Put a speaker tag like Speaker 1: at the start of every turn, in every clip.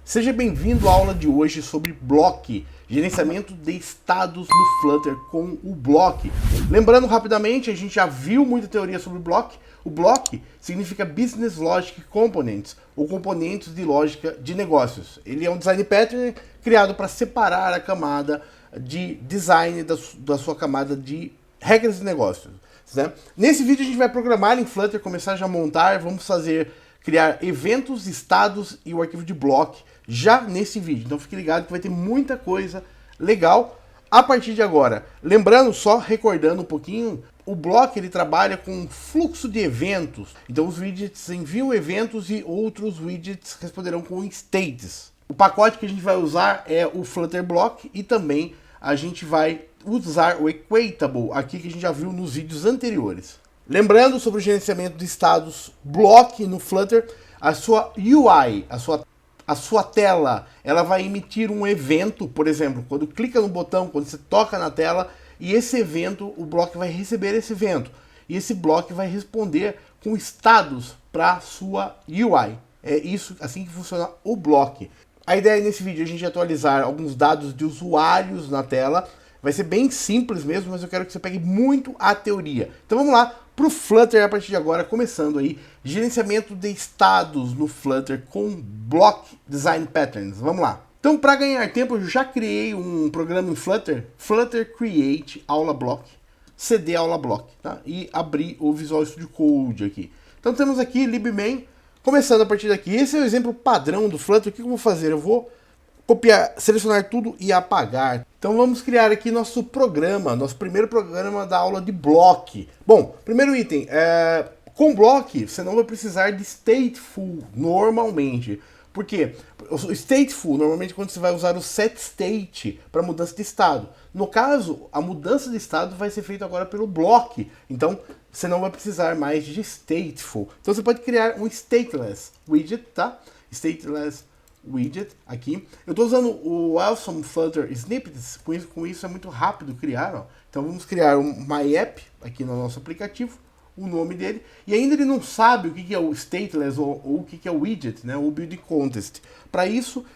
Speaker 1: Seja bem-vindo à aula de hoje sobre Block, gerenciamento de estados no Flutter com o Block. Lembrando rapidamente, a gente já viu muita teoria sobre Block. O Block significa Business Logic Components, ou componentes de lógica de negócios. Ele é um design pattern criado para separar a camada de design da sua camada de regras de negócios. Né? Nesse vídeo a gente vai programar em Flutter, começar já a montar, vamos criar eventos, estados e o arquivo de Block já nesse vídeo. Então fique ligado que vai ter muita coisa legal a partir de agora. Lembrando, só recordando um pouquinho, o Block ele trabalha com fluxo de eventos. Então os widgets enviam eventos e outros widgets responderão com states. O pacote que a gente vai usar é o Flutter Block e também a gente vai usar o Equatable aqui que a gente já viu nos vídeos anteriores. Lembrando sobre o gerenciamento de estados Block no Flutter, a sua UI, a sua tela, ela vai emitir um evento, por exemplo, quando clica no botão, quando você toca na tela, e esse evento, o Block vai receber esse evento. E esse Block vai responder com estados para a sua UI. É isso, assim que funciona o Block. A ideia nesse vídeo é a gente atualizar alguns dados de usuários na tela. Vai ser bem simples mesmo, mas eu quero que você pegue muito a teoria. Então vamos lá para o Flutter a partir de agora, começando aí, gerenciamento de estados no Flutter com Block Design Patterns. Vamos lá. Então, para ganhar tempo, eu já criei um programa em Flutter, Flutter Create Aula Block, CD Aula Block, tá? E abri o Visual Studio Code aqui. Então temos aqui libmain, começando a partir daqui. Esse é o exemplo padrão do Flutter. O que eu vou fazer? Eu vou copiar, selecionar tudo e apagar. Então vamos criar aqui nosso programa, nosso primeiro programa da aula de Block. Bom, primeiro item, com Block você não vai precisar de stateful normalmente. Por quê? O stateful, normalmente quando você vai usar o setState para mudança de estado. No caso, a mudança de estado vai ser feita agora pelo Block. Então, você não vai precisar mais de stateful. Então, você pode criar um stateless widget, tá? Stateless widget aqui. Eu estou usando o Awesome Flutter Snippets, com isso é muito rápido criar. Ó. Então, vamos criar um MyApp aqui no nosso aplicativo. O nome dele, e ainda ele não sabe o que é o stateless ou o que é o widget, né, o build contest. Para isso,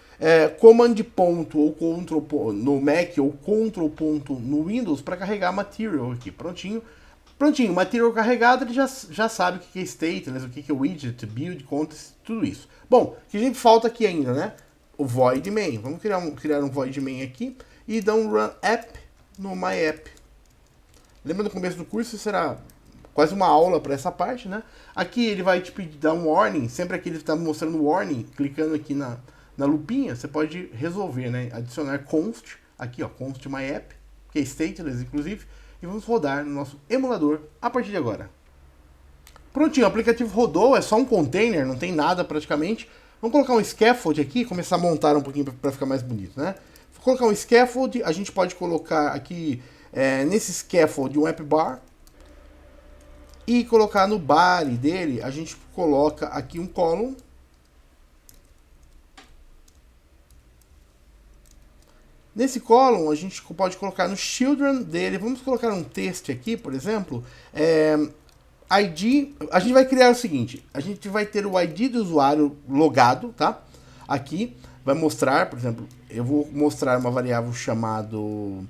Speaker 1: command ponto ou control no Mac ou control ponto no Windows para carregar material aqui, prontinho. Prontinho, material carregado, ele já sabe o que é stateless, o que é widget, build contest, tudo isso. Bom, o que a gente falta aqui ainda, né? O void main. Vamos criar um void main aqui e dar um run app no MyApp. Lembra no começo do curso, será quase uma aula para essa parte, né? Aqui ele vai te pedir, dar um warning, sempre que ele está mostrando warning, clicando aqui na lupinha, você pode resolver, né? Adicionar const, aqui ó, const MyApp, que é stateless inclusive, e vamos rodar no nosso emulador a partir de agora. Prontinho, o aplicativo rodou, é só um container, não tem nada praticamente. Vamos colocar um scaffold aqui, começar a montar um pouquinho para ficar mais bonito, né? Vou colocar um scaffold, a gente pode colocar aqui, nesse scaffold, um app bar, e colocar no body dele, a gente coloca aqui um column. Nesse column, a gente pode colocar no children dele, vamos colocar um texto aqui, por exemplo, ID, a gente vai criar o seguinte, a gente vai ter o ID do usuário logado, tá? Aqui, vai mostrar, por exemplo, eu vou mostrar uma variável chamado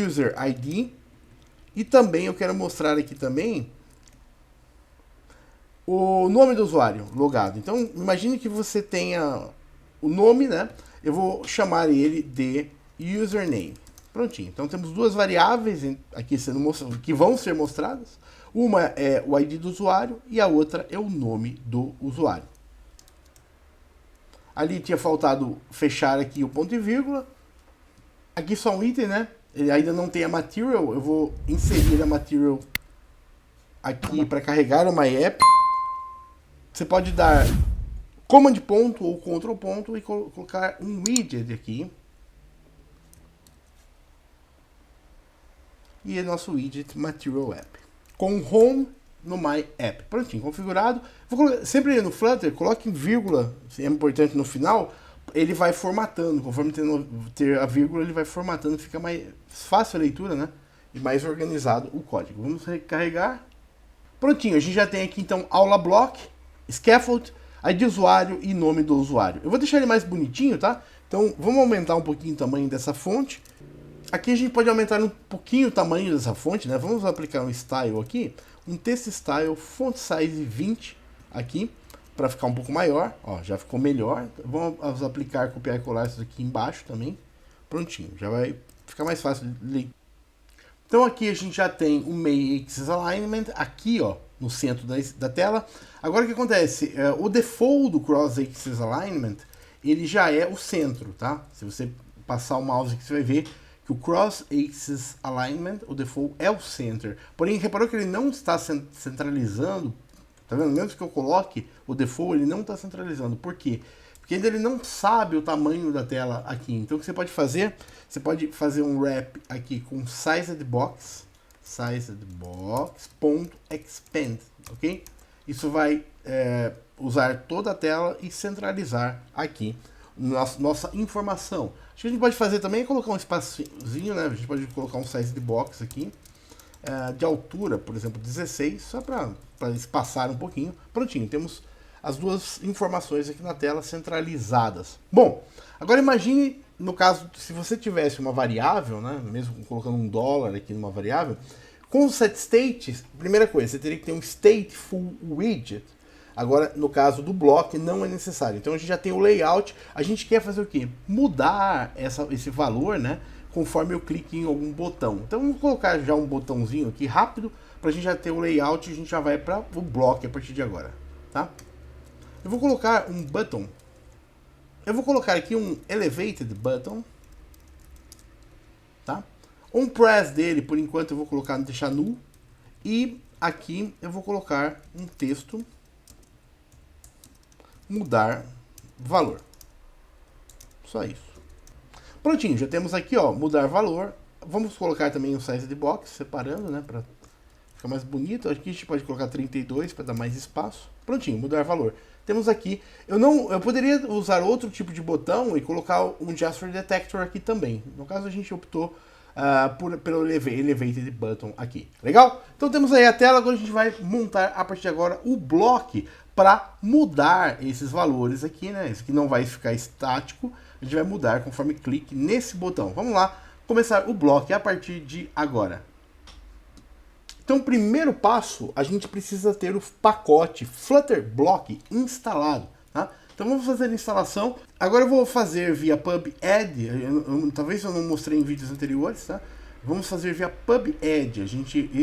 Speaker 1: user ID, e também eu quero mostrar aqui também o nome do usuário logado. Então, imagine que você tenha o nome, né? Eu vou chamar ele de username. Prontinho. Então, temos duas variáveis aqui que vão ser mostradas. Uma é o ID do usuário e a outra é o nome do usuário. Ali tinha faltado fechar aqui o ponto e vírgula. Aqui só um item, né? Ele ainda não tem a material. Eu vou inserir a material aqui para carregar o MyApp. Você pode dar command ponto ou control ponto e colocar um widget aqui. E é nosso widget Material App. Com home no MyApp. Prontinho, configurado. Sempre no Flutter, coloque vírgula, se é importante no final, ele vai formatando. Conforme ter a vírgula, ele vai formatando, fica mais fácil a leitura, né? E mais organizado o código. Vamos recarregar. Prontinho, a gente já tem aqui então aula block, scaffold. ID de usuário e nome do usuário. Eu vou deixar ele mais bonitinho, tá? Então vamos aumentar um pouquinho o tamanho dessa fonte. Aqui a gente pode aumentar um pouquinho o tamanho dessa fonte, né? Vamos aplicar um style aqui, um text style font size 20 aqui, para ficar um pouco maior. Ó, já ficou melhor. Vamos aplicar, copiar e colar isso aqui embaixo também. Prontinho, já vai ficar mais fácil de ler. Então aqui a gente já tem o Main Axis Alignment aqui, ó, no centro da tela. Agora o que acontece? O default do Cross Axis Alignment, ele já é o centro, tá? Se você passar o mouse aqui, você vai ver que o Cross Axis Alignment, o default é o center. Porém, reparou que ele não está centralizando, tá vendo? Mesmo que eu coloque o default, ele não está centralizando. Por quê? Porque ainda ele não sabe o tamanho da tela aqui. Então o que você pode fazer? Você pode fazer um wrap aqui com sizedbox.expand, ok? Isso vai usar toda a tela e centralizar aqui nossa informação. Acho que a gente pode fazer também é colocar um espacinho, né? A gente pode colocar um sizedbox aqui de altura, por exemplo, 16, só para espaçar um pouquinho. Prontinho, temos as duas informações aqui na tela centralizadas. Bom, agora imagine, no caso, se você tivesse uma variável, né, mesmo colocando um dólar aqui numa variável, com o setState, primeira coisa, você teria que ter um stateful widget. Agora, no caso do block, não é necessário. Então a gente já tem o layout, a gente quer fazer o quê? Mudar esse valor, né, conforme eu clique em algum botão. Então vamos colocar já um botãozinho aqui rápido, para a gente já ter o layout e a gente já vai para o block a partir de agora, tá? Eu vou colocar um button. Eu vou colocar aqui um elevated button, tá? Um press dele, por enquanto, eu vou colocar, deixar null. E aqui eu vou colocar um texto, mudar valor. Só isso. Prontinho, já temos aqui, ó, mudar valor. Vamos colocar também o size de box, separando, né, para ficar mais bonito. Aqui a gente pode colocar 32 para dar mais espaço. Prontinho, mudar valor. Temos aqui, eu poderia usar outro tipo de botão e colocar um Gesture Detector aqui também. No caso a gente optou pelo Elevated Button aqui. Legal? Então temos aí a tela, agora a gente vai montar a partir de agora o block para mudar esses valores aqui, né? Isso aqui não vai ficar estático, a gente vai mudar conforme clique nesse botão. Vamos lá, começar o block a partir de agora. Então, primeiro passo, a gente precisa ter o pacote Flutter Block instalado, tá? Então vamos fazer a instalação. Agora eu vou fazer via PubAdd, talvez eu não mostrei em vídeos anteriores, tá? Vamos fazer via PubAdd.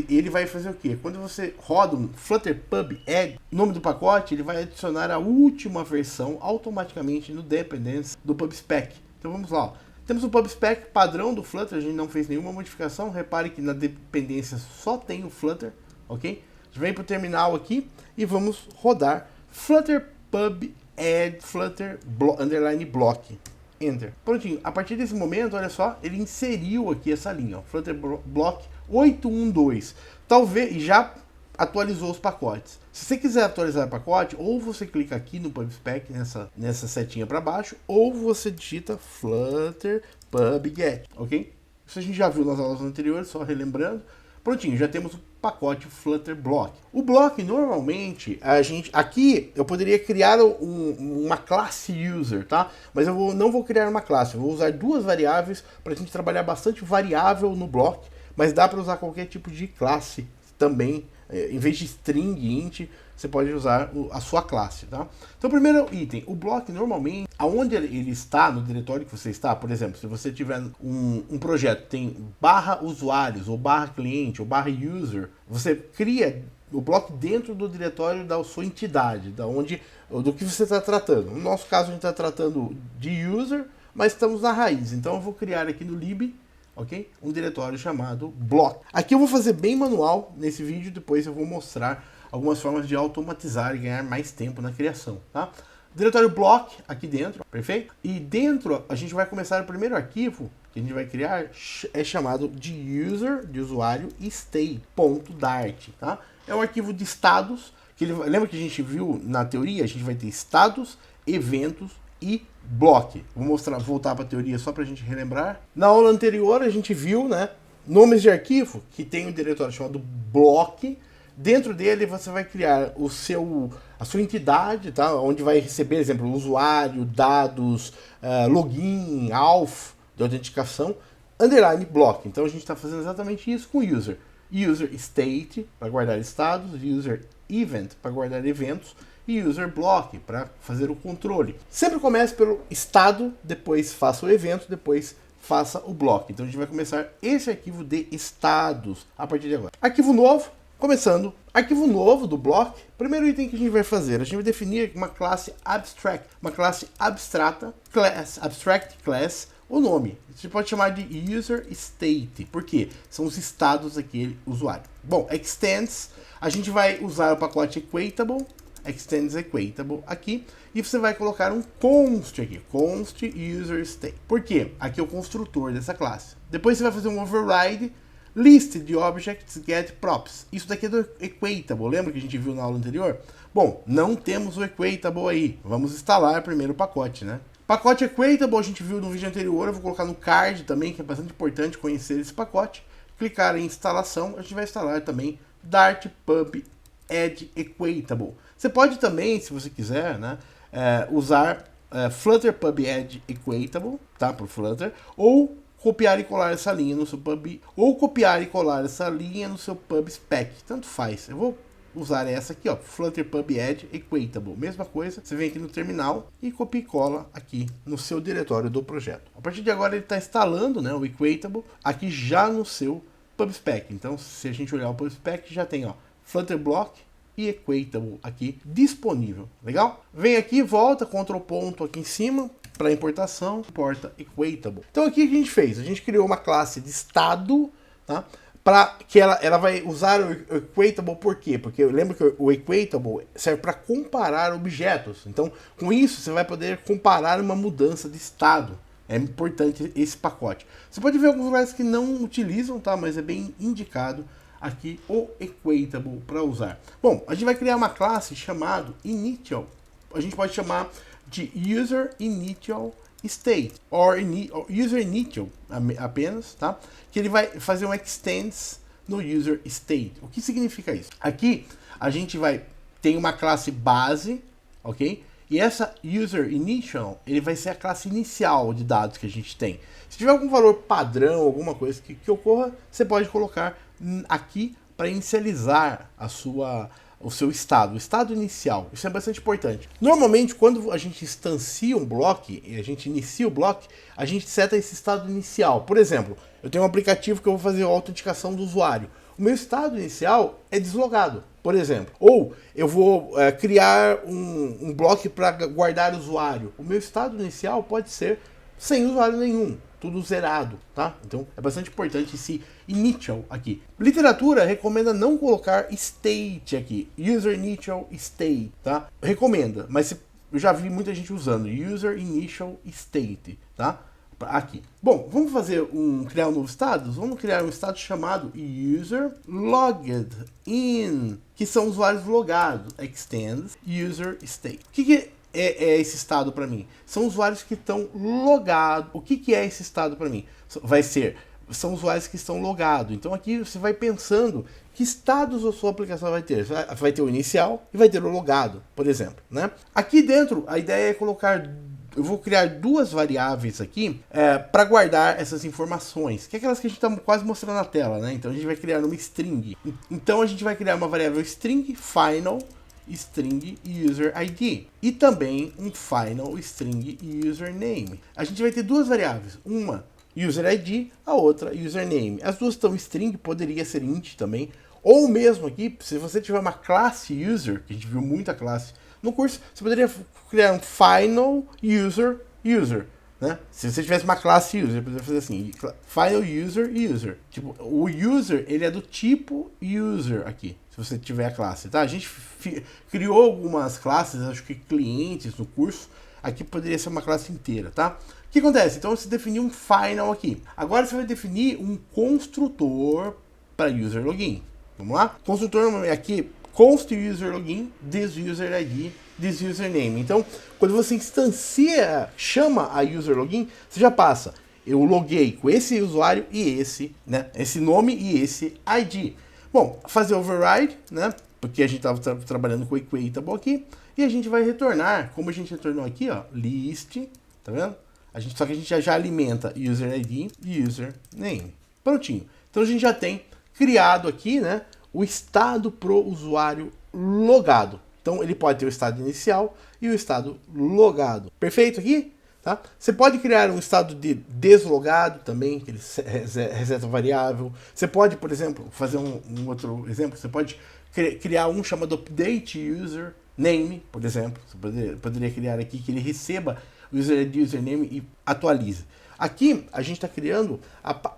Speaker 1: Ele vai fazer o quê? Quando você roda um Flutter PubAdd, o nome do pacote, ele vai adicionar a última versão automaticamente no dependency do PubSpec. Então vamos lá, ó. Temos o PubSpec padrão do Flutter, a gente não fez nenhuma modificação. Repare que na dependência só tem o Flutter, ok? A gente vem para o terminal aqui e vamos rodar Flutter PubAdd Flutter underline block. Enter. Prontinho. A partir desse momento, olha só, ele inseriu aqui essa linha, ó, Flutter Block 812. Talvez já atualizou os pacotes. Se você quiser atualizar o pacote, ou você clica aqui no PubSpec, nessa setinha para baixo, ou você digita Flutter PubGet, ok? Isso a gente já viu nas aulas anteriores, só relembrando. Prontinho, já temos o pacote Flutter Block. O block, normalmente, aqui eu poderia criar uma classe user, tá? Mas eu não vou criar uma classe, eu vou usar duas variáveis para a gente trabalhar bastante variável no block, mas dá para usar qualquer tipo de classe também. Em vez de string int, você pode usar a sua classe, tá? Então, primeiro item, o block normalmente, aonde ele está, no diretório que você está, por exemplo, se você tiver um projeto, tem barra usuários, ou barra cliente, ou barra user, você cria o block dentro do diretório da sua entidade, do que você está tratando. No nosso caso, a gente está tratando de user, mas estamos na raiz. Então, eu vou criar aqui no lib, ok? Um diretório chamado block. Aqui eu vou fazer bem manual nesse vídeo, depois eu vou mostrar algumas formas de automatizar e ganhar mais tempo na criação, tá? Diretório block aqui dentro, perfeito? E dentro a gente vai começar o primeiro arquivo que a gente vai criar, é chamado de user, de usuário, state.dart, tá? É um arquivo de estados, lembra que a gente viu na teoria, a gente vai ter estados, eventos e block. Vou voltar para a teoria só para a gente relembrar. Na aula anterior a gente viu, né, nomes de arquivo que tem um diretório chamado block, Dentro dele você vai criar a sua entidade, tá? Onde vai receber, por exemplo, usuário, dados, login, auth de autenticação, underline block. Então a gente está fazendo exatamente isso com o user. User state para guardar estados, user event para guardar eventos e user block para fazer o controle. Sempre comece pelo estado, depois faça o evento, depois faça o block. Então a gente vai começar esse arquivo de estados a partir de agora. Arquivo novo, começando. Arquivo novo do block. Primeiro item que a gente vai fazer, a gente vai definir uma classe abstract, uma classe abstrata, class, abstract class, o nome. A gente pode chamar de user state, porque são os estados daquele usuário. Bom, extends, a gente vai usar o pacote equatable, extends equatable aqui, e você vai colocar um const aqui, const user state. Por quê? Aqui é o construtor dessa classe. Depois você vai fazer um override, list de objects get props. Isso daqui é do equatable, lembra que a gente viu na aula anterior? Bom, não temos o equatable aí, vamos instalar primeiro o pacote, né? Pacote equatable a gente viu no vídeo anterior, eu vou colocar no card também, que é bastante importante conhecer esse pacote. Clicar em instalação, a gente vai instalar também Dart Pub Add Equatable. Você pode também, se você quiser, né, usar Flutter Pub Add Equatable, tá, para o Flutter, ou copiar e colar essa linha no seu pub, ou copiar e colar essa linha no seu pub spec, tanto faz. Eu vou usar essa aqui, ó, Flutter Pub Add Equatable, mesma coisa, você vem aqui no terminal e copia e cola aqui no seu diretório do projeto. A partir de agora ele está instalando, né, o Equatable aqui já no seu PubSpec. Então, se a gente olhar o PubSpec, já tem, ó, Flutter Block e Equatable aqui disponível. Legal? Vem aqui, volta, Ctrl ponto aqui em cima para importação, importa Equatable. Então aqui o que a gente fez? A gente criou uma classe de estado, tá? Para que ela vai usar o Equatable, por quê? Porque lembra que o Equatable serve para comparar objetos. Então, com isso, você vai poder comparar uma mudança de estado. É importante esse pacote. Você pode ver alguns lugares que não utilizam, tá? Mas é bem indicado aqui o Equatable para usar. Bom, a gente vai criar uma classe chamada Initial. A gente pode chamar de User Initial State, or User Initial apenas, tá? Que ele vai fazer um extends no User State. O que significa isso? Aqui a gente tem uma classe base, ok? E essa User Initial, ele vai ser a classe inicial de dados que a gente tem. Se tiver algum valor padrão, alguma coisa que ocorra, você pode colocar aqui para inicializar o seu estado, o estado inicial. Isso é bastante importante. Normalmente, quando a gente instancia um bloco, e a gente inicia o bloco, a gente seta esse estado inicial. Por exemplo, eu tenho um aplicativo que eu vou fazer a autenticação do usuário. O meu estado inicial é deslogado, por exemplo. Ou eu vou criar um bloco para guardar usuário. O meu estado inicial pode ser sem usuário nenhum, tudo zerado, tá? Então é bastante importante esse initial aqui. Literatura recomenda não colocar state aqui, user initial state, tá? Recomenda, mas eu já vi muita gente usando user initial state, tá? Aqui. Bom, vamos criar um novo estado? Vamos criar um estado chamado user logged in, que são usuários logados, extends user state. O que é esse estado para mim? São usuários que estão logados. O que é esse estado para mim? São usuários que estão logados. Então aqui você vai pensando que estados a sua aplicação vai ter. Vai ter o inicial e vai ter o logado, por exemplo, né? Aqui dentro a ideia é eu vou criar duas variáveis aqui para guardar essas informações, que é aquelas que a gente está quase mostrando na tela, né? Então a gente vai criar uma string. Então a gente vai criar uma variável string final string user ID e também um final string username. A gente vai ter duas variáveis, uma user ID, a outra username. As duas estão string, poderia ser int também, ou mesmo aqui, se você tiver uma classe user, que a gente viu muita classe no curso, você poderia criar um final user, né? Se você tivesse uma classe user, você poderia fazer assim, final user. Tipo, o user, ele é do tipo user aqui, se você tiver a classe, tá? A gente criou algumas classes, acho que clientes no curso, aqui poderia ser uma classe inteira, tá? O que acontece? Então você definiu um final aqui. Agora você vai definir um construtor para user login. Vamos lá? Construtor aqui, const user login, this user ID, this username. Então, quando você chama a user login, você já passa. Eu loguei com esse usuário e esse, né? Esse nome e esse ID. Bom, fazer override, né? Porque a gente estava trabalhando com equatable aqui. E a gente vai retornar, como a gente retornou aqui, ó, list, tá vendo? Só que a gente já alimenta user ID e user name. Prontinho. Então a gente já tem criado aqui, né, o estado pro usuário logado. Então ele pode ter o estado inicial e o estado logado. Perfeito aqui? Tá? Você pode criar um estado de deslogado também, que ele reseta variável. Você pode, por exemplo, fazer um outro exemplo. Você pode criar um chamado update user name, por exemplo. Você poderia criar aqui que ele receba o user ID, username e atualize. Aqui a gente está criando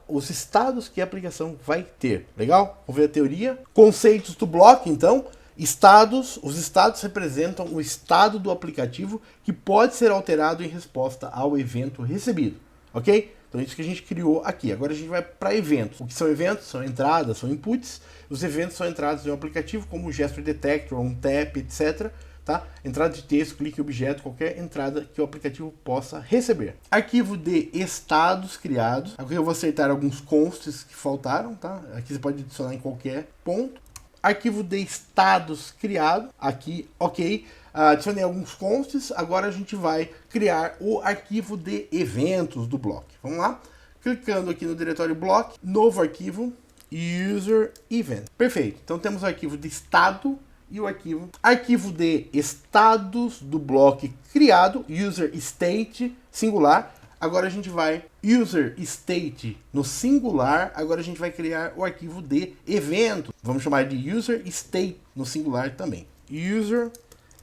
Speaker 1: os estados que a aplicação vai ter. Legal? Vamos ver a teoria. Conceitos do bloco, então. Os estados representam o estado do aplicativo que pode ser alterado em resposta ao evento recebido, ok? Então é isso que a gente criou aqui. Agora a gente vai para eventos. O que são eventos? São entradas, são inputs. Os eventos são entradas de um aplicativo, como o gesture detector, um tap, etc. Tá? Entrada de texto, clique objeto, qualquer entrada que o aplicativo possa receber. Arquivo de estados criados. Aqui eu vou acertar alguns consts que faltaram, tá? Aqui você pode adicionar em qualquer ponto. Arquivo de estados criado, aqui, ok, adicionei alguns consts, agora a gente vai criar o arquivo de eventos do bloco. Vamos lá? Clicando aqui no diretório block, novo arquivo, user event. Perfeito, então temos o arquivo de estado e o arquivo de estados do bloco criado, user state, singular. Agora a gente vai user state no singular, agora a gente vai criar o arquivo de evento. Vamos chamar de user state no singular também. User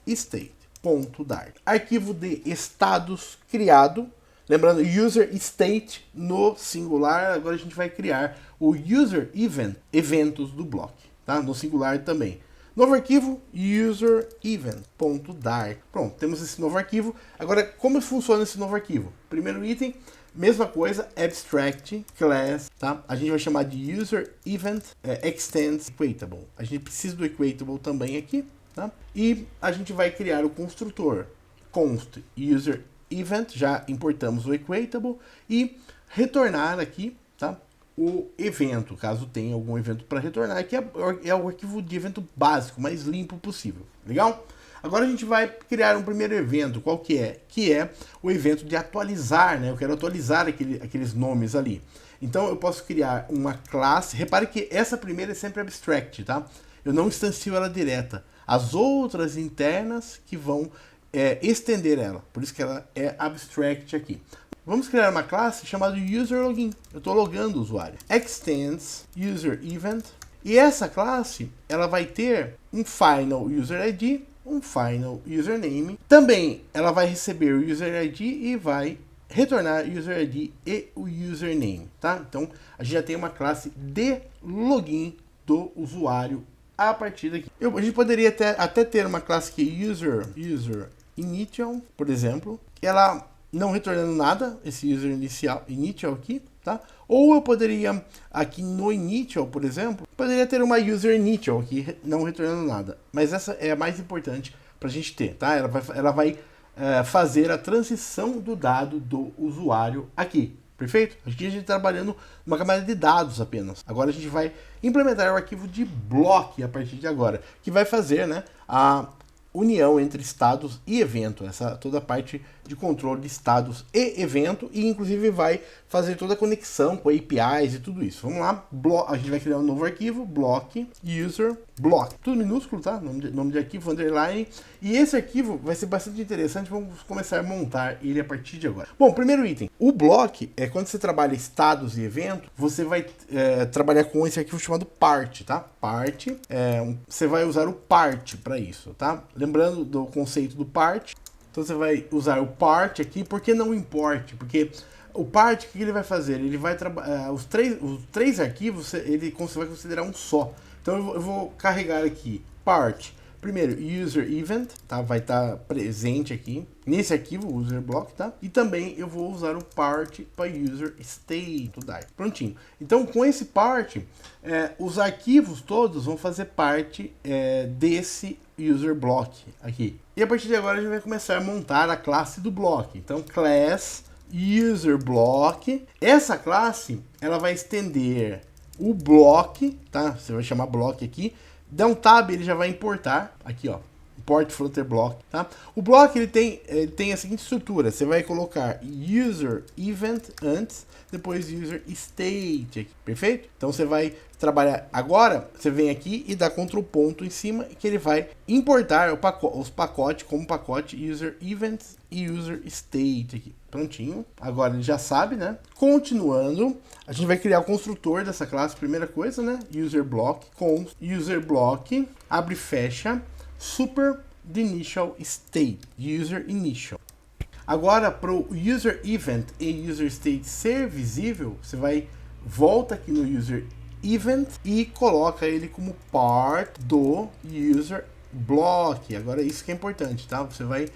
Speaker 1: state.dart. Arquivo de estados criado. Lembrando, user state no singular, agora a gente vai criar o user event, eventos do bloco, tá? No singular também. Novo arquivo, user event.dart. Pronto, temos esse novo arquivo. Agora, como funciona esse novo arquivo? Primeiro item, mesma coisa, abstract class, tá? A gente vai chamar de user event extends equatable. A gente precisa do equatable também aqui, tá? E a gente vai criar o construtor const user event, já importamos o equatable e retornar aqui, tá? O evento, caso tenha algum evento para retornar, que é o arquivo de evento básico, mais limpo possível. Legal? Agora a gente vai criar um primeiro evento, qual que é? Que é o evento de atualizar, né? Eu quero atualizar aqueles nomes ali. Então eu posso criar uma classe, repare que essa primeira é sempre abstract, tá? Eu não instancio ela direta. As outras internas que vão estender ela, por isso que ela é abstract aqui. Vamos criar uma classe chamada userLogin. Eu estou logando o usuário. Extends userEvent. E essa classe, ela vai ter um final user-id, um final username. Também ela vai receber o user-id e vai retornar o user-id e o username, tá? Então, a gente já tem uma classe de login do usuário a partir daqui. A gente poderia até ter uma classe que é user-initial, por exemplo. Ela não retornando nada, esse user initial aqui, tá? Ou eu poderia, aqui no initial, por exemplo, poderia ter uma user initial aqui, não retornando nada. Mas essa é a mais importante para a gente ter, tá? Ela vai fazer a transição do dado do usuário aqui, perfeito? Aqui a gente está trabalhando uma camada de dados apenas. Agora a gente vai implementar o arquivo de block a partir de agora, que vai fazer, né, a união entre estados e evento, toda a parte de controle de estados e evento, e inclusive vai fazer toda a conexão com APIs e tudo isso. Vamos lá, a gente vai criar um novo arquivo, block, user, block, tudo minúsculo, tá? Nome de arquivo, underline, e esse arquivo vai ser bastante interessante, vamos começar a montar ele a partir de agora. Bom, primeiro item, o block, quando você trabalha estados e evento, você vai trabalhar com esse arquivo chamado part, tá? Part, você vai usar o part para isso, tá? Lembrando do conceito do part, então você vai usar o part aqui, por que não import? Porque o part, o que ele vai fazer? Ele vai os três arquivos, você vai considerar um só. Então eu vou carregar aqui part, primeiro user event, tá? Vai estar presente aqui nesse arquivo, user block, tá? E também eu vou usar o part para user state, prontinho. Então com esse part, os arquivos todos vão fazer parte desse user block aqui. E a partir de agora a gente vai começar a montar a classe do block. Então class user block. Essa classe ela vai estender o block, tá? Você vai chamar block aqui, dá um tab, ele já vai importar, aqui ó, import Flutter block, tá? O block ele tem a seguinte estrutura, você vai colocar user event antes, depois user state, aqui, perfeito? Então você vai trabalhar, agora você vem aqui e dá Ctrl ponto em cima, que ele vai importar os pacotes como pacote user events e user state aqui. Prontinho, agora ele já sabe, né? Continuando, a gente vai criar o construtor dessa classe, primeira coisa, né? User block, com user block, abre e fecha, super the initial state, user initial. Agora, para o user event e user state ser visível, você vai, volta aqui no user event e coloca ele como part do user block. Agora isso que é importante, tá? Você vai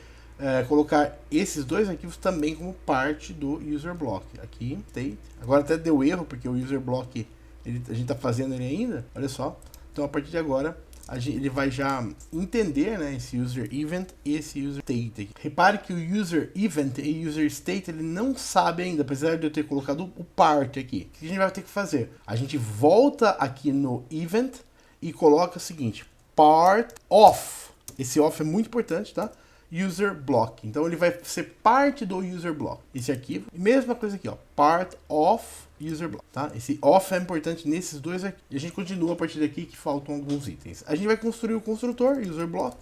Speaker 1: colocar esses dois arquivos também como parte do user block. Aqui, state. Agora até deu erro, porque o user block, a gente está fazendo ele ainda, olha só. Então a partir de agora, ele vai já entender, né, esse user event e esse user state aqui. Repare que o user event e user state ele não sabe ainda, apesar de eu ter colocado o part aqui. O que a gente vai ter que fazer? A gente volta aqui no event e coloca o seguinte, part of. Esse of é muito importante, tá? User block. Então ele vai ser parte do user block. Esse arquivo. E mesma coisa aqui, ó. Part of user block, tá? Esse of é importante nesses dois aqui. E a gente continua a partir daqui que faltam alguns itens. A gente vai construir o construtor user block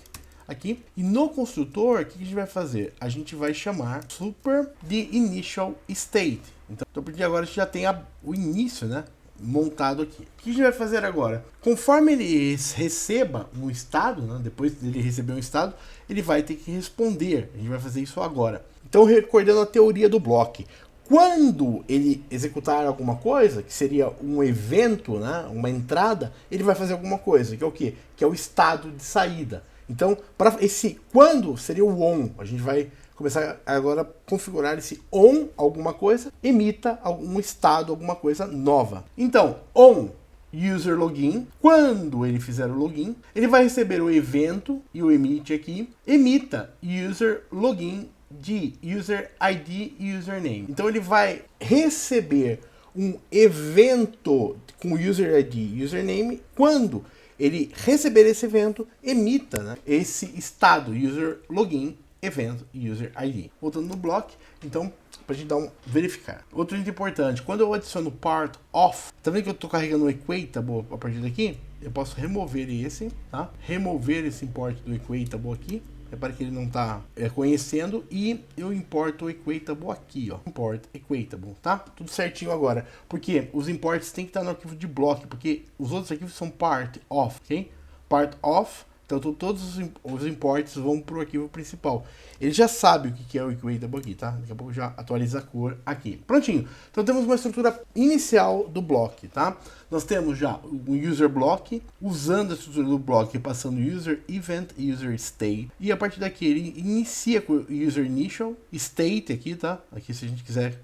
Speaker 1: aqui. E no construtor, o que a gente vai fazer? A gente vai chamar super the initial state. Então, a partir de agora a gente já tem o início, né, montado aqui. O que a gente vai fazer agora? Conforme ele receba um estado, né, depois dele receber um estado, ele vai ter que responder. A gente vai fazer isso agora. Então, recordando a teoria do block, quando ele executar alguma coisa, que seria um evento, né, uma entrada, ele vai fazer alguma coisa, que é o quê? Que é o estado de saída. Então, para esse quando seria o on, a gente vai começar agora a configurar esse on alguma coisa, emita algum estado, alguma coisa nova. Então, on user login, quando ele fizer o login, ele vai receber o evento e o emite aqui, emita user login de user ID e username. Então ele vai receber um evento com user ID e username quando ele receber esse evento, emita, né, esse estado user login event user ID. Voltando no block, então, para a gente dar verificar. Outro item importante, quando eu adiciono part of, tá vendo que eu estou carregando o equatable a partir daqui? Eu posso remover esse, tá? Remover esse import do equatable aqui. Repare que ele não está conhecendo e eu importo o equatable aqui, ó. Import equatable, tá? Tudo certinho agora. Porque os imports tem que estar no arquivo de block, porque os outros arquivos são part of, ok? Part of. Então todos os imports vão para o arquivo principal. Ele já sabe o que é o equatable aqui, tá? Daqui a pouco já atualiza a cor aqui. Prontinho. Então temos uma estrutura inicial do block, tá? Nós temos já o user block, usando a estrutura do block, passando user event e user state. E a partir daqui ele inicia com o user initial, state aqui, tá? Aqui se a gente quiser,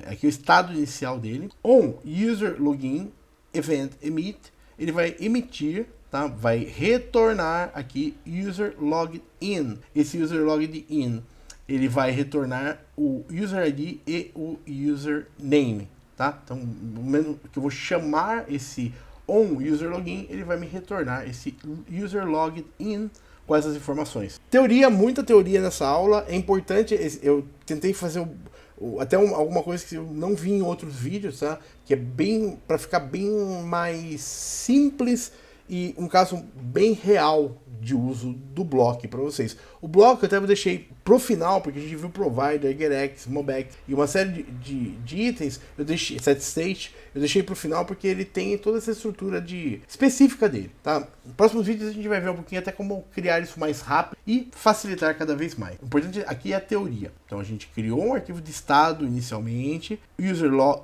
Speaker 1: aqui o estado inicial dele. On user login, event emit, ele vai emitir, tá? Vai retornar aqui user logged in. Esse user logged in, ele vai retornar o user ID e o username, tá? Então, no momento que eu vou chamar esse on user login, ele vai me retornar esse user logged in com essas informações. Teoria, muita teoria nessa aula. É importante, eu tentei fazer até alguma coisa que eu não vi em outros vídeos, tá? Que é bem, para ficar bem mais simples e um caso bem real de uso do block para vocês. O block eu até deixei pro final, porque a gente viu provider, getX, mobex e uma série de itens, eu deixei set state, eu deixei pro final porque ele tem toda essa estrutura específica dele, tá? Nos próximos vídeos a gente vai ver um pouquinho até como criar isso mais rápido e facilitar cada vez mais. O importante aqui é a teoria. Então a gente criou um arquivo de estado inicialmente,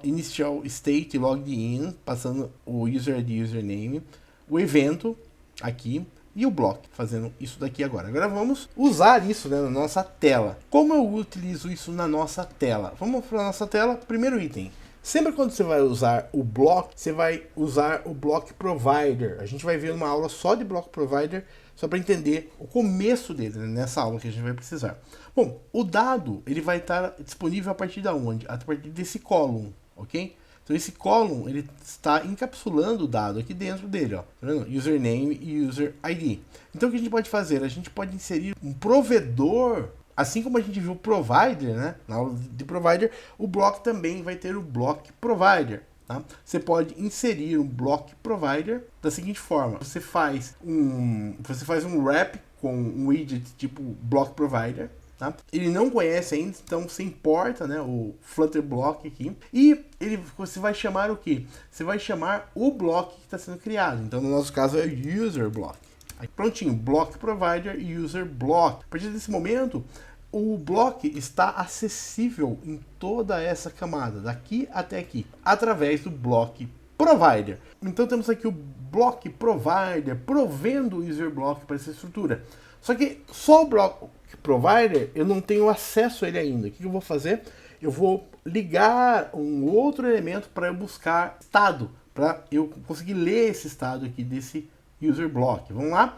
Speaker 1: initial state logged in, passando o user ID e username, o evento aqui e o block, fazendo isso daqui agora. Agora vamos usar isso, né, na nossa tela. Como eu utilizo isso na nossa tela? Vamos para a nossa tela, primeiro item. Sempre quando você vai usar o block, você vai usar o block provider. A gente vai ver uma aula só de block provider, só para entender o começo dele, né, nessa aula que a gente vai precisar. Bom, o dado ele vai estar disponível a partir da onde? A partir desse column, ok? Então esse column, ele está encapsulando o dado aqui dentro dele, ó. Tá vendo? Username e user ID. Então o que a gente pode fazer? A gente pode inserir um provedor, assim como a gente viu o provider, né? Na aula de provider, o block também vai ter o block provider. Tá? Você pode inserir um block provider da seguinte forma: você faz um wrap com um widget tipo block provider. Tá? Ele não conhece ainda, então você importa, né, o Flutter block aqui e você vai chamar o que? Você vai chamar o block que está sendo criado. Então no nosso caso é user block. Aí, prontinho, block provider e user block. A partir desse momento, o block está acessível em toda essa camada, daqui até aqui, através do block provider. Então temos aqui o block provider provendo o user block para essa estrutura. Só que só o block provider eu não tenho acesso a ele ainda. O que eu vou fazer? Eu vou ligar um outro elemento para eu buscar estado, para eu conseguir ler esse estado aqui desse user block. Vamos lá?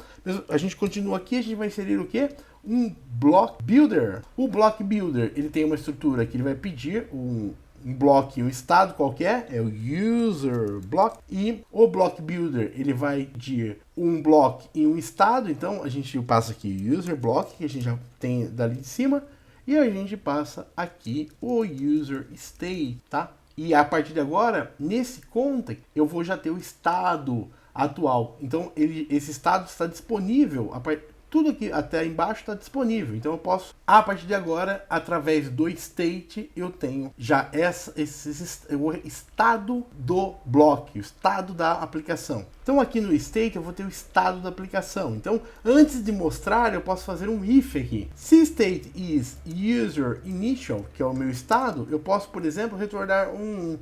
Speaker 1: A gente continua aqui, a gente vai inserir o quê? Um block builder. O block builder, ele tem uma estrutura que ele vai pedir um block, um estado qualquer, é o user block, e o block builder, ele vai pedir um block e um estado. Então a gente passa aqui user block, que a gente já tem dali de cima, e a gente passa aqui o user state, tá? E a partir de agora, nesse context, eu vou já ter o estado atual. Então esse estado está disponível, tudo aqui até embaixo está disponível. Então eu posso, a partir de agora, através do state, eu tenho já o estado do bloco, o estado da aplicação. Então aqui no state eu vou ter o estado da aplicação. Então antes de mostrar, eu posso fazer um if aqui. Se state is user initial, que é o meu estado, eu posso, por exemplo, retornar um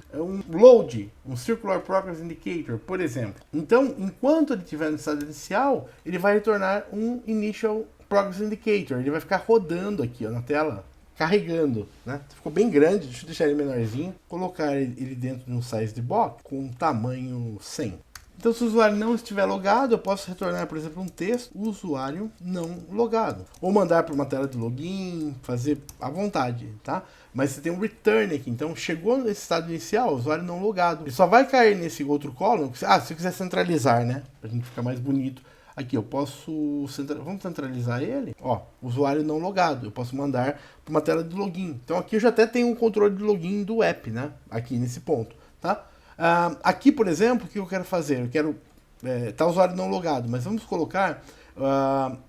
Speaker 1: load, um circular progress indicator, por exemplo. Então, enquanto ele estiver no estado inicial, ele vai retornar um initial progress indicator. Ele vai ficar rodando aqui, ó, na tela, carregando, né? Ficou bem grande, deixa eu deixar ele menorzinho, colocar ele dentro de um size de box com tamanho 100. Então, se o usuário não estiver logado, eu posso retornar, por exemplo, um texto, usuário não logado. Ou mandar para uma tela de login, fazer à vontade, tá? Mas você tem um return aqui. Então, chegou nesse estado inicial, usuário não logado. Ele só vai cair nesse outro column. Se eu quiser centralizar, né? Pra gente ficar mais bonito. Aqui, eu posso... Vamos centralizar ele? Ó, usuário não logado. Eu posso mandar para uma tela de login. Então, aqui eu já até tenho um controle de login do app, né? Aqui nesse ponto, tá? Aqui, por exemplo, o que eu quero fazer? Eu quero... tá o usuário não logado, mas vamos colocar...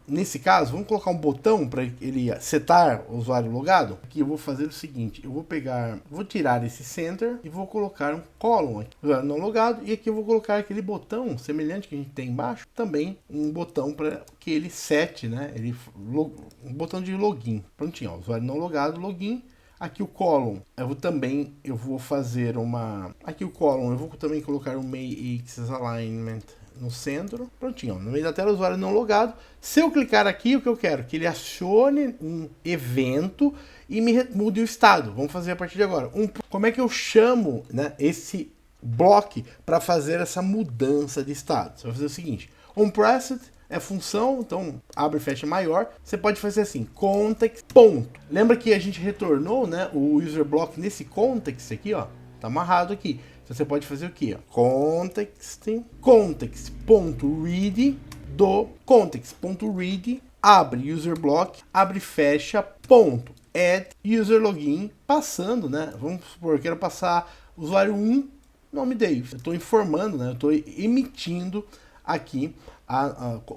Speaker 1: nesse caso, vamos colocar um botão para ele setar o usuário logado. Aqui eu vou fazer o seguinte, vou tirar esse center e vou colocar um column aqui, usuário não logado, e aqui eu vou colocar aquele botão semelhante que a gente tem embaixo, também um botão para que ele sete, né? Um botão de login. Prontinho, ó, usuário não logado, login. Aqui o column, eu vou fazer uma... Aqui o column, eu vou também colocar um May Axis Alignment no centro. Prontinho, ó, no meio da tela, usuário não logado. Se eu clicar aqui, o que eu quero? Que ele acione um evento e me mude o estado. Vamos fazer a partir de agora. Como é que eu chamo, né, esse bloco para fazer essa mudança de estado? Você vai fazer o seguinte, onPressed é função, então abre e fecha maior. Você pode fazer assim, context, ponto. Lembra que a gente retornou, né, o user block nesse context aqui, ó, tá amarrado aqui. Então você pode fazer o que? Context.read do context.read, abre user block, abre e fecha, ponto, add user login, passando, né? Vamos supor, eu quero passar usuário 1, nome Dave. Eu estou informando, né? Eu estou emitindo aqui.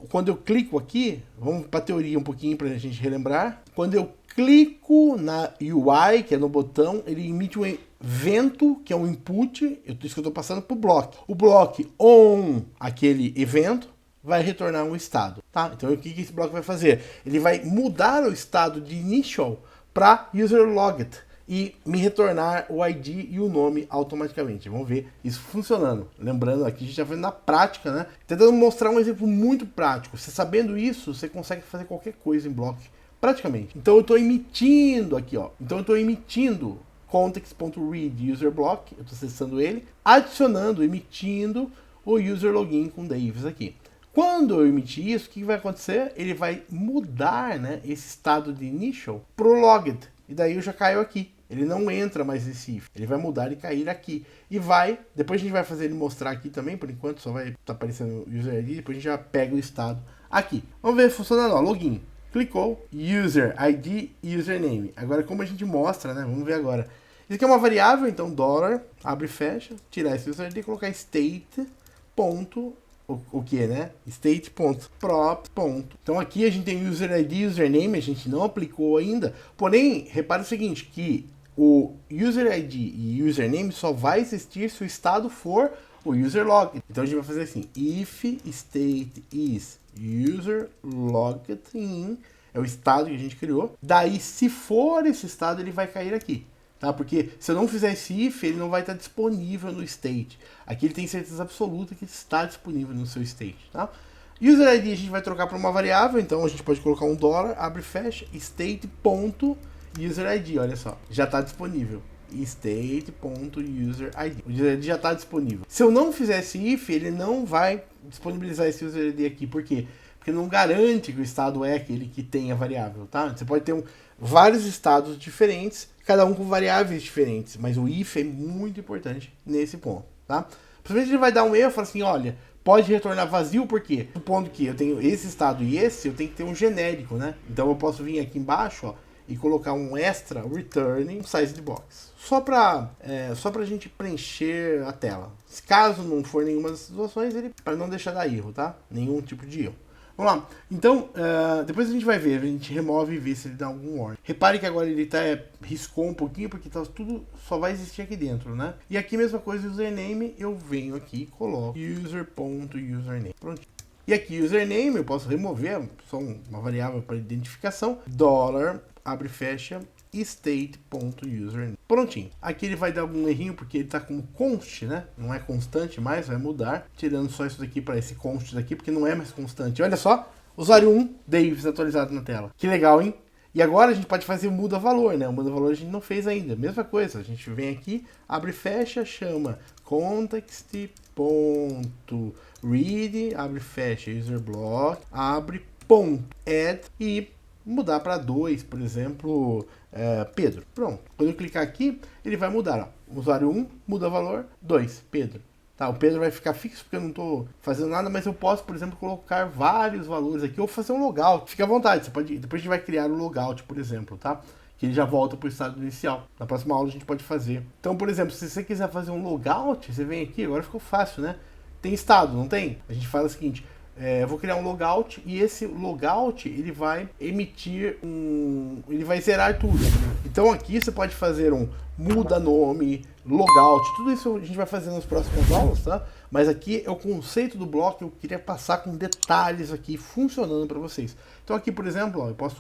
Speaker 1: Quando eu clico aqui, vamos para a teoria um pouquinho para a gente relembrar. Quando eu clico na UI, que é no botão, ele emite um evento, que é um input, isso que eu estou passando para o block. O block on aquele evento vai retornar um estado, tá? Então o que esse bloco vai fazer? Ele vai mudar o estado de initial para user logged e me retornar o ID e o nome automaticamente. Vamos ver isso funcionando. Lembrando aqui, a gente já vendo na prática, né? Tentando mostrar um exemplo muito prático. Você sabendo isso, você consegue fazer qualquer coisa em block, praticamente. Então eu estou emitindo aqui, ó. Então eu estou emitindo context.read user block, eu estou acessando ele, adicionando, emitindo o user login com Davis aqui. Quando eu emitir isso, o que vai acontecer? Ele vai mudar, né, esse estado de initial para o logged. E daí eu já caio aqui. ele não entra mais nesse if. Ele vai mudar e cair aqui. E vai, depois a gente vai fazer ele mostrar aqui também, por enquanto só vai estar aparecendo o user ID, depois a gente já pega o estado aqui. Vamos ver funcionando, ó, login. Clicou, user ID e username. Agora como a gente mostra, né, vamos ver agora. Isso aqui é uma variável, então dólar, abre e fecha, tirar esse user ID e colocar state, ponto, o que, né? State.prop. Então aqui a gente tem user ID e username, a gente não aplicou ainda. Porém, repare o seguinte, que o user ID e username só vai existir se o estado for o user log. Então a gente vai fazer assim, if state is user logged in, é o estado que a gente criou. Daí, se for esse estado, ele vai cair aqui. Tá? Porque se eu não fizer esse if, ele não vai estar disponível no state. Aqui ele tem certeza absoluta que está disponível no seu state. Tá? User ID a gente vai trocar para uma variável, então a gente pode colocar um dólar, abre e fecha, state.userid, olha só, já está disponível. State.userid. O user ID já está disponível. Se eu não fizer esse if, ele não vai disponibilizar esse user ID aqui. Por quê? Porque não garante que o estado é aquele que tem a variável, tá? Você pode ter vários estados diferentes, cada um com variáveis diferentes, mas o if é muito importante nesse ponto, tá? Principalmente ele vai dar um erro, fala assim, olha, pode retornar vazio, por quê? Supondo que eu tenho esse estado e esse, eu tenho que ter um genérico, né? Então eu posso vir aqui embaixo, ó, e colocar um extra returning size de box. Só para a gente preencher a tela. Caso não for nenhuma das situações, ele para não deixar dar erro, tá? Nenhum tipo de erro. Vamos lá. Então, depois a gente vai ver, a gente remove e vê se ele dá algum warning. Repare que agora ele riscou um pouquinho, porque tudo só vai existir aqui dentro, né? E aqui mesma coisa, username, eu venho aqui e coloco user.username. Pronto. E aqui username eu posso remover, só uma variável para identificação, dólar, abre e fecha, state.username. Prontinho. Aqui ele vai dar algum errinho porque ele está como const, né? Não é constante mais, vai mudar. Tirando só isso daqui para esse const daqui, porque não é mais constante. Olha só, usuário 1, Davis atualizado na tela. Que legal, hein? E agora a gente pode fazer o muda valor, né? O muda valor a gente não fez ainda. Mesma coisa, a gente vem aqui, abre e fecha, chama context.read, abre e fecha, user block, abre, ponto, add e mudar para 2, por exemplo, Pedro. Pronto. Quando eu clicar aqui, ele vai mudar. Ó. Usuário 1, muda valor, 2, Pedro. Tá, o Pedro vai ficar fixo porque eu não estou fazendo nada, mas eu posso, por exemplo, colocar vários valores aqui ou fazer um logout. Fique à vontade, você pode, depois a gente vai criar um logout, por exemplo, tá? Que ele já volta para o estado inicial. Na próxima aula a gente pode fazer. Então, por exemplo, se você quiser fazer um logout, você vem aqui, agora ficou fácil, né? Tem estado, não tem? A gente faz o seguinte, eu vou criar um logout e esse logout ele vai emitir ele vai zerar tudo. Então aqui você pode fazer um muda nome, logout, tudo isso a gente vai fazer nas próximas aulas, tá? Mas aqui é o conceito do bloco, eu queria passar com detalhes aqui funcionando para vocês. Então aqui, por exemplo, ó, eu posso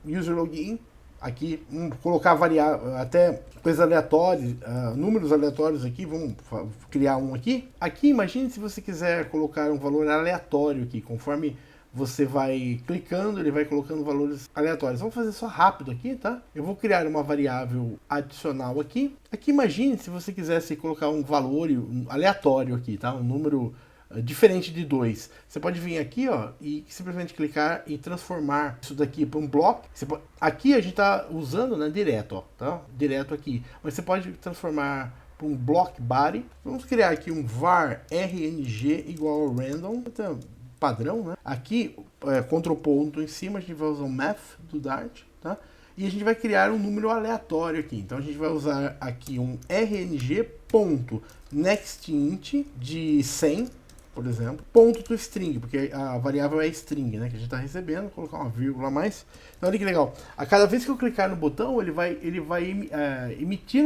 Speaker 1: user login, aqui colocar variável, até coisas aleatórias, números aleatórios aqui, vamos criar um aqui. Aqui, imagine se você quiser colocar um valor aleatório aqui, conforme você vai clicando, ele vai colocando valores aleatórios. Vamos fazer só rápido aqui, tá? Eu vou criar uma variável adicional aqui. Aqui, imagine se você quisesse colocar um valor aleatório aqui, tá? Um número diferente de 2. Você pode vir aqui, ó, e simplesmente clicar e transformar isso daqui para um bloco. Aqui a gente está usando, né, direto, ó, tá? Direto aqui. Mas você pode transformar para um block body. Vamos criar aqui um var rng igual ao random, padrão, né? Aqui, Ctrl ponto em cima, a gente vai usar o math do Dart, tá? E a gente vai criar um número aleatório aqui. Então a gente vai usar aqui um rng.nextInt de 100, por exemplo, ponto to string, porque a variável é string, né, que a gente está recebendo, vou colocar uma vírgula a mais. Então olha que legal, a cada vez que eu clicar no botão, ele vai emitir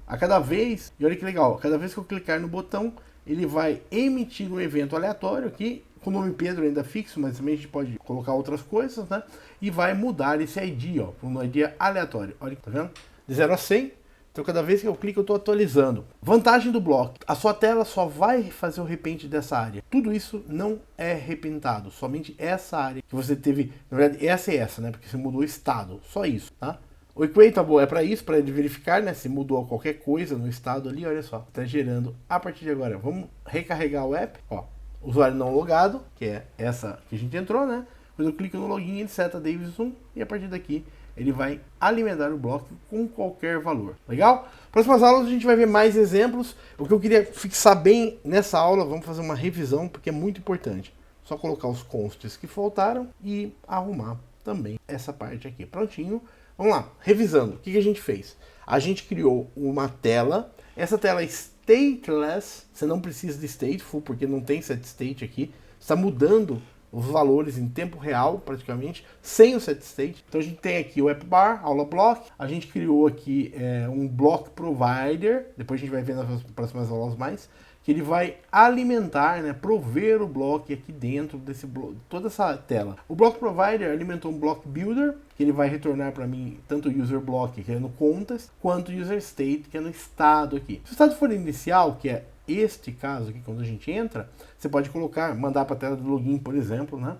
Speaker 1: a cada vez, e olha que legal, a cada vez que eu clicar no botão, ele vai emitir um evento aleatório aqui, com o nome Pedro ainda fixo, mas também a gente pode colocar outras coisas, né, e vai mudar esse ID, ó, para um ID aleatório, olha, tá vendo? De 0 a 100. Então, cada vez que eu clico, eu estou atualizando. Vantagem do bloco. A sua tela só vai fazer o repaint dessa área. Tudo isso não é repintado. Somente essa área que você teve... Na verdade, essa e essa, né? Porque você mudou o estado. Só isso, tá? O equatable é para isso, para ele verificar, né? Se mudou qualquer coisa no estado ali, olha só. Está gerando a partir de agora. Vamos recarregar o app. Ó, usuário não logado, que é essa que a gente entrou, né? Quando eu clico no login, ele seta Davis 1 e a partir daqui ele vai alimentar o bloco com qualquer valor. Legal? Próximas aulas a gente vai ver mais exemplos. O que eu queria fixar bem nessa aula, vamos fazer uma revisão, porque é muito importante. Só colocar os constants que faltaram e arrumar também essa parte aqui. Prontinho. Vamos lá, revisando. O que a gente fez? A gente criou uma tela. Essa tela é stateless. Você não precisa de stateful, porque não tem set state aqui. Está mudando os valores em tempo real, praticamente, sem o set state. Então a gente tem aqui o app bar, aula block. A gente criou aqui um block provider. Depois a gente vai ver nas próximas aulas mais. Que ele vai alimentar, né, prover o bloco aqui dentro desse bloco, toda essa tela. O block provider alimentou um block builder, que ele vai retornar para mim tanto o user block, que é no context, quanto o user state, que é no estado aqui. Se o estado for inicial, que é este caso aqui, quando a gente entra, você pode colocar, mandar para a tela do login, por exemplo, né?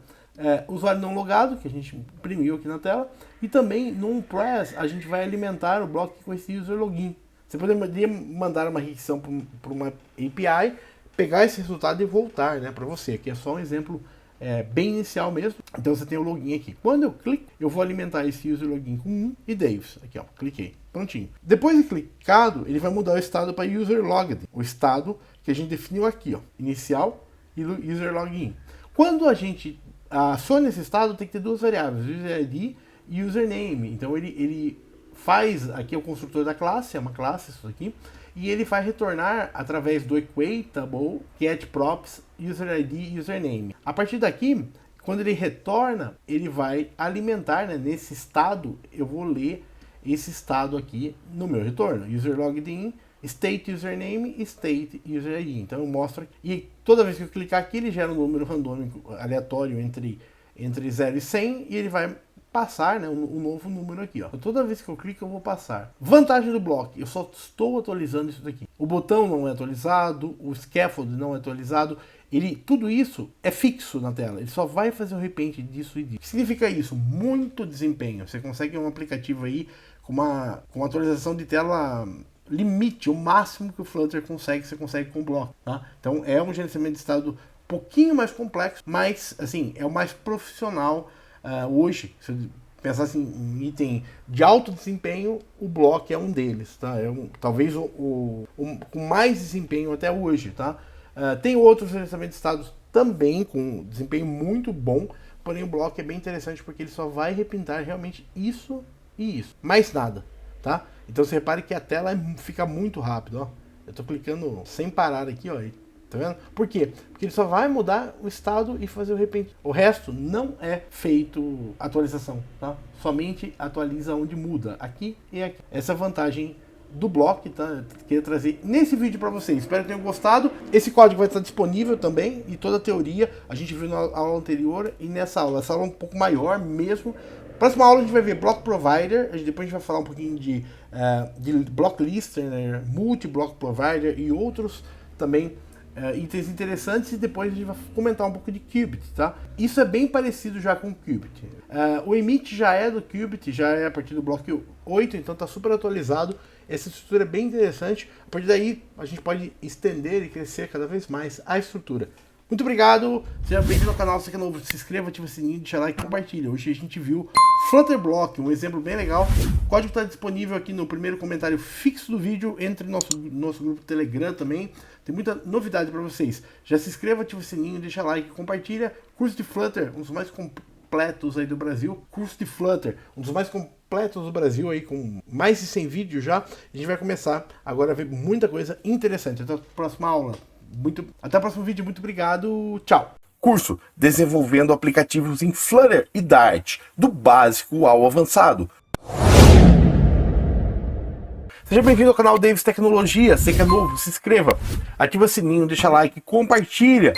Speaker 1: Usuário não logado, que a gente imprimiu aqui na tela, e também no onPress a gente vai alimentar o bloco com esse user login. Você poderia mandar uma requisição para uma API, pegar esse resultado e voltar, né, para você. Aqui é só um exemplo bem inicial mesmo. Então você tem o login aqui. Quando eu clico, eu vou alimentar esse user login com 1 e Davis. Aqui, ó, cliquei. Prontinho. Depois de clicado, ele vai mudar o estado para user logged. O estado que a gente definiu aqui, ó, inicial e user login. Quando a gente aciona esse estado, tem que ter duas variáveis, user ID e username. Então ele faz aqui o construtor da classe, é uma classe isso aqui, e ele vai retornar através do equatable getProps UserID e username. A partir daqui, quando ele retorna, ele vai alimentar, né, nesse estado, eu vou ler esse estado aqui no meu retorno, userLoggedIn, state username, state user ID. Então eu mostro aqui, e toda vez que eu clicar aqui, ele gera um número randômico aleatório entre 0 e 100, e ele vai passar, né, um novo número aqui, ó. Toda vez que eu clico eu vou passar. Vantagem do bloco, eu só estou atualizando isso daqui. O botão não é atualizado, o scaffold não é atualizado, tudo isso é fixo na tela, ele só vai fazer o repaint disso e disso. O que significa isso? Muito desempenho. Você consegue um aplicativo aí com uma atualização de tela limite, o máximo que o Flutter consegue, você consegue com o bloco, tá? Então é um gerenciamento de estado um pouquinho mais complexo, mas assim, é o mais profissional. Hoje, se eu pensar assim, um item de alto desempenho, o bloco é um deles, tá? Talvez o com mais desempenho até hoje, tá? Tem outros gerenciamentos de estados também com desempenho muito bom, porém o bloco é bem interessante porque ele só vai repintar realmente isso e isso, mais nada, tá? Então você repare que a tela fica muito rápido, ó. Eu tô clicando sem parar aqui, ó. Tá vendo? Por quê? Porque ele só vai mudar o estado e fazer o repaint. O resto não é feito atualização, tá? Somente atualiza onde muda, aqui e aqui. Essa é a vantagem do bloco, tá? Queria trazer nesse vídeo para vocês. Espero que tenham gostado. Esse código vai estar disponível também, e toda a teoria a gente viu na aula anterior e nessa aula. Essa aula é um pouco maior mesmo. Próxima aula a gente vai ver Block Provider, depois a gente vai falar um pouquinho de Block Listener, Multi-Block Provider e outros também itens interessantes, e depois a gente vai comentar um pouco de Qubit, tá? Isso é bem parecido já com o Qubit. O emit já é do Qubit, já é a partir do bloco 8, então está super atualizado. Essa estrutura é bem interessante. A partir daí a gente pode estender e crescer cada vez mais a estrutura. Muito obrigado, seja bem-vindo ao canal, se você é novo, se inscreva, ativa o sininho, deixa like e compartilha. Hoje a gente viu Flutter Block, um exemplo bem legal. O código está disponível aqui no primeiro comentário fixo do vídeo, entre no nosso grupo Telegram também. Tem muita novidade para vocês. Já se inscreva, ativa o sininho, deixa like e compartilha. Curso de Flutter, um dos mais completos aí do Brasil. Curso de Flutter, um dos mais completos do Brasil aí, com mais de 100 vídeos já. A gente vai começar agora a ver muita coisa interessante. Até a próxima aula. Até o próximo vídeo, muito obrigado, tchau! Curso Desenvolvendo Aplicativos em Flutter e Dart, do básico ao avançado. Seja bem-vindo ao canal Davis Tecnologia, você que é novo, se inscreva, ativa o sininho, deixa like, compartilha.